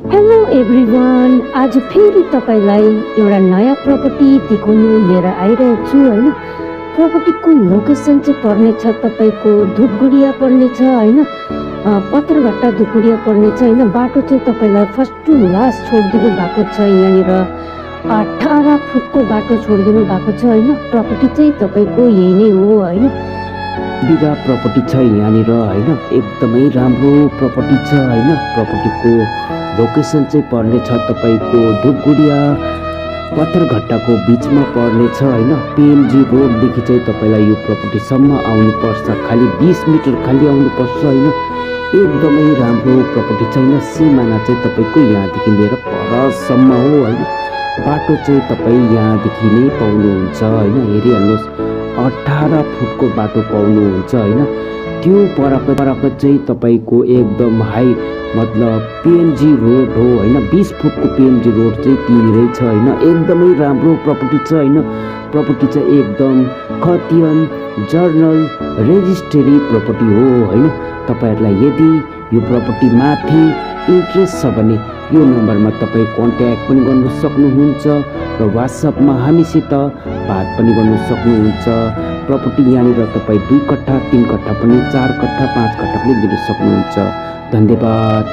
Hello everyone, आज फेरि तपाईँलाई एउटा नयाँ प्रपर्टी देखाउनु लिएर आइरहेको छु होइन। प्रपर्टीको लोकेसन चाहिँ पर्नेछ तपाईँको धुपगुडिया पर्नेछ होइन, पत्थरघट्टा धुपगुडिया पर्नेछ होइन। बाटो चाहिँ तपाईँलाई फर्स्ट टु लास्ट छोडिदिनु भएको छ, यहाँनिर 18 फुटको बाटो छोडिदिनु भएको छ होइन। प्रपर्टी चाहिँ तपाईँको यही नै हो होइन। बिगा प्रपर्टी छ यहाँनिर होइन, एकदमै राम्रो प्रपर्टी छ होइन। प्रपर्टीको लोकेसन चाहिँ पर्नेछ तपाईँको धुपगुडिया पत्थरघट्टाको बिचमा पर्नेछ होइन। पिएमजी रोडदेखि चाहिँ तपाईँलाई यो प्रपर्टीसम्म आउनुपर्छ, खालि 20 मिटर खालि आउनुपर्छ होइन। एकदमै राम्रो प्रपर्टी छ होइन। सिमाना चाहिँ तपाईँको यहाँदेखि लिएर परसम्म हो होइन। बाटो चाहिँ तपाईँ यहाँदेखि नै पाउनुहुन्छ होइन। हेरिहाल्नुहोस्, 18 फुटको बाटो पाउनुहुन्छ होइन। त्यो परको चाहिँ तपाईँको एकदम हाई मतलब पिएमजी रोड हो होइन। 20 फुटको पिएमजी रोड चाहिँ त्यहीँनिरै छ होइन। एकदमै राम्रो प्रपर्टी छ होइन। प्रपर्टी चाहिँ एकदम खतियन जर्नल रेजिस्ट्री प्रपर्टी हो होइन। तपाईँहरूलाई यदि यो प्रपर्टी माथि इन्ट्रेस्ट छ भने यो नम्बरमा तपाईँ कन्ट्याक्ट पनि गर्न सक्नुहुन्छ र वाट्सएपमा हामीसित बात पनि गर्न सक्नुहुन्छ। प्रपर्टी यहाँनिर तपाईँ 2 कट्ठा 3 कट्ठा पनि 4 कट्ठा 5 कट्ठा पनि दिन सक्नुहुन्छ। धन्यवाद।